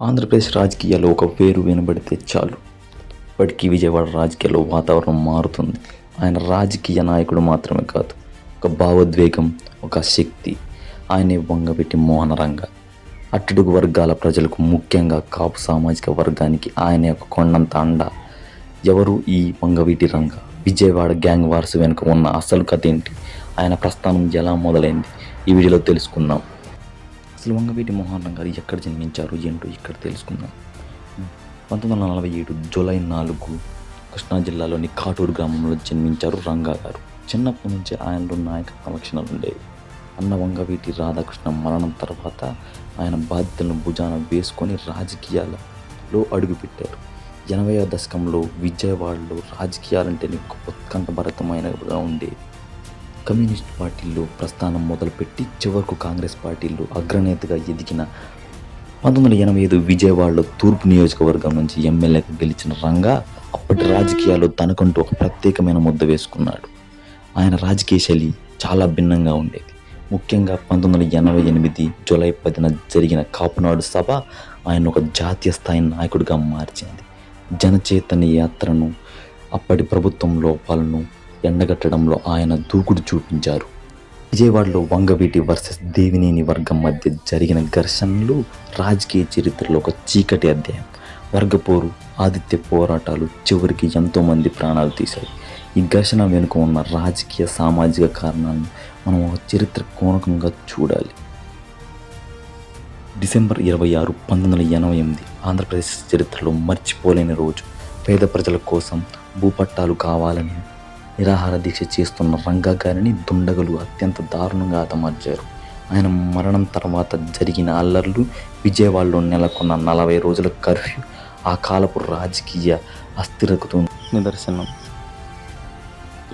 ఆంధ్రప్రదేశ్ రాజకీయాల్లో ఒక పేరు వినబడితే చాలు, ఇప్పటికీ విజయవాడ రాజకీయాల్లో వాతావరణం మారుతుంది. ఆయన రాజకీయ నాయకుడు మాత్రమే కాదు, ఒక భావోద్వేగం, ఒక శక్తి. ఆయనే వంగవీటి మోహన రంగ. అట్టడుగు వర్గాల ప్రజలకు, ముఖ్యంగా కాపు సామాజిక వర్గానికి ఆయన ఒక కొండంత అండ. ఎవరు ఈ వంగవీటి రంగ? విజయవాడ గ్యాంగ్ వార్స్ వెనుక ఉన్న అసలు కథ ఏంటి? ఆయన ప్రస్థానం ఎలా మొదలైంది? ఈ వీడియోలో తెలుసుకుందాం. అసలు వంగవీటి మోహన్ రంగ గారు ఎక్కడ జన్మించారు, ఏంటో ఇక్కడ తెలుసుకుందాం. 1947 జూలై 4 కృష్ణా జిల్లాలోని కాటూరు గ్రామంలో జన్మించారు రంగా గారు. చిన్నప్పటి నుంచి ఆయనలో నాయకత్వ లక్షణాలు ఉండేవి. అన్న వంగవీటి రాధాకృష్ణ మరణం తర్వాత ఆయన బాధ్యతలను భుజాన వేసుకొని రాజకీయాలలో అడుగుపెట్టారు. 80వ దశకంలో విజయవాడలో రాజకీయాలంటేనే ఉత్కంఠభరితమైనవిగా ఉండేవి. కమ్యూనిస్ట్ పార్టీల్లో ప్రస్థానం మొదలుపెట్టి చివరకు కాంగ్రెస్ పార్టీల్లో అగ్రనేతగా ఎదిగిన 1985 విజయవాడలో తూర్పు నియోజకవర్గం నుంచి ఎమ్మెల్యేగా గెలిచిన రంగా అప్పటి రాజకీయాల్లో తనకంటూ ఒక ప్రత్యేకమైన ముద్ద వేసుకున్నాడు. ఆయన రాజకీయ శైలి చాలా భిన్నంగా ఉండేది. ముఖ్యంగా 1988 జూలై 10న జరిగిన కాపునాడు సభ ఆయన ఒక జాతీయ స్థాయి నాయకుడిగా మార్చింది. జనచైతన్య యాత్రను, అప్పటి ప్రభుత్వం లోపాలను ఎండగట్టడంలో ఆయన దూకుడు చూపించారు. విజయవాడలో వంగవీటి వర్సెస్ దేవినేని వర్గం మధ్య జరిగిన ఘర్షణలు రాజకీయ చరిత్రలో ఒక చీకటి అధ్యాయం. వర్గపోరు, ఆదిత్య పోరాటాలు చివరికి ఎంతోమంది ప్రాణాలు తీశాయి. ఈ ఘర్షణ వెనుక ఉన్న రాజకీయ సామాజిక కారణాలను మనం ఒక చరిత్ర కోణకంగా చూడాలి. డిసెంబర్ 26, 1988 ఆంధ్రప్రదేశ్ చరిత్రలో మర్చిపోలేని రోజు. పేద ప్రజల కోసం భూపట్టాలు కావాలని నిరాహార దీక్ష చేస్తున్న రంగా గారిని దుండగులు అత్యంత దారుణంగా హతమార్చారు. ఆయన మరణం తర్వాత జరిగిన అల్లర్లు, విజయవాడలో నెలకొన్న 40 రోజుల కర్ఫ్యూ ఆ కాలపు రాజకీయ అస్థిరతకు నిదర్శనం.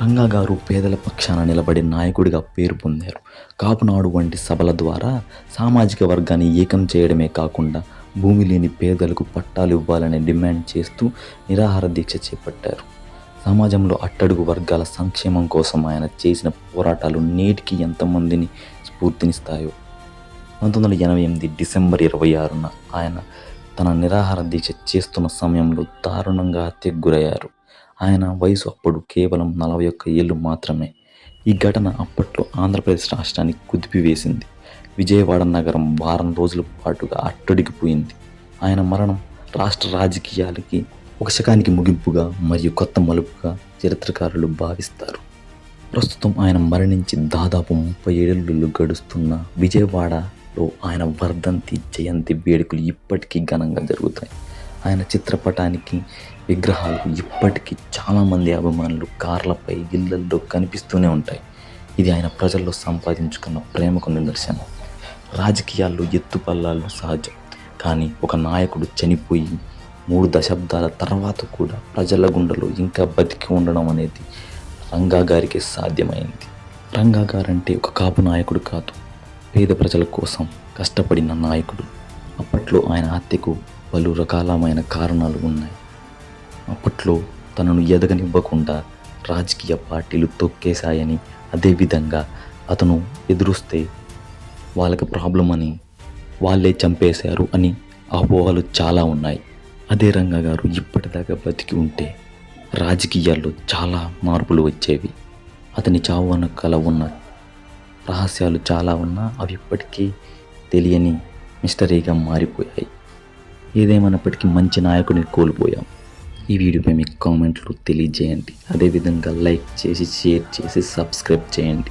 రంగా గారు పేదల పక్షాన నిలబడి నాయకుడిగా పేరు పొందారు. కాపునాడు వంటి సభల ద్వారా సామాజిక వర్గాన్ని ఏకం చేయడమే కాకుండా భూమి లేని పేదలకు పట్టాలు ఇవ్వాలని డిమాండ్ చేస్తూ నిరాహార దీక్ష చేపట్టారు. సమాజంలో అట్టడుగు వర్గాల సంక్షేమం కోసం ఆయన చేసిన పోరాటాలు నేటికి ఎంతమందిని స్ఫూర్తినిస్తాయో. 1988 డిసెంబర్ 26న ఆయన తన నిరాహార దీక్ష చేస్తున్న సమయంలో దారుణంగా హత్యకు గురయ్యారు. ఆయన వయసు అప్పుడు కేవలం 41 ఏళ్ళు మాత్రమే. ఈ ఘటన అప్పట్లో ఆంధ్రప్రదేశ్ రాష్ట్రాన్ని కుదిపివేసింది. విజయవాడ నగరం వారం రోజుల పాటుగా అట్టడిగిపోయింది. ఆయన మరణం రాష్ట్ర రాజకీయాలకి ఒక శకానికి ముగింపుగా మరియు కొత్త మలుపుగా చరిత్రకారులు భావిస్తారు. ప్రస్తుతం ఆయన మరణించి దాదాపు 37 ఏళ్ళు గడుస్తున్న విజయవాడలో ఆయన వర్ధంతి, జయంతి వేడుకలు ఇప్పటికీ ఘనంగా జరుగుతాయి. ఆయన చిత్రపటానికి విగ్రహాలు ఇప్పటికీ చాలామంది అభిమానులు కార్లపై, ఇళ్లల్లో కనిపిస్తూనే ఉంటాయి. ఇది ఆయన ప్రజల్లో సంపాదించుకున్న ప్రేమకు నిదర్శనం. రాజకీయాల్లో ఎత్తుపల్లాలు సహజం, కానీ ఒక నాయకుడు చనిపోయి 3 దశాబ్దాల తర్వాత కూడా ప్రజల గుండెలో ఇంకా బతికి ఉండడం అనేది రంగా గారికి సాధ్యమైంది. రంగా గారంటే ఒక కాపు నాయకుడు కాదు, పేద ప్రజల కోసం కష్టపడిన నాయకుడు. అప్పట్లో ఆయన హత్యకు పలు రకాలమైన కారణాలు ఉన్నాయి. అప్పట్లో తనను ఎదగనివ్వకుండా రాజకీయ పార్టీలు తొక్కేశాయని, అదేవిధంగా అతను ఎదురుస్తే వాళ్ళకి ప్రాబ్లం అని, వాళ్ళే చంపేశారు అని అపోహలు చాలా ఉన్నాయి. అదే రంగా గారు ఇప్పటిదాకా బతికి ఉంటే రాజకీయాల్లో చాలా మార్పులు వచ్చేవి. అతని చావు వెనకాల ఉన్న రహస్యాలు చాలా ఉన్నా అవి ఇప్పటికీ తెలియని మిస్టరీగా మారిపోయాయి. ఏదేమైనప్పటికీ మంచి నాయకుడిని కోల్పోయాం. ఈ వీడియోపై మీ కామెంట్లు తెలియజేయండి. అదేవిధంగా లైక్ చేసి, షేర్ చేసి, సబ్స్క్రైబ్ చేయండి.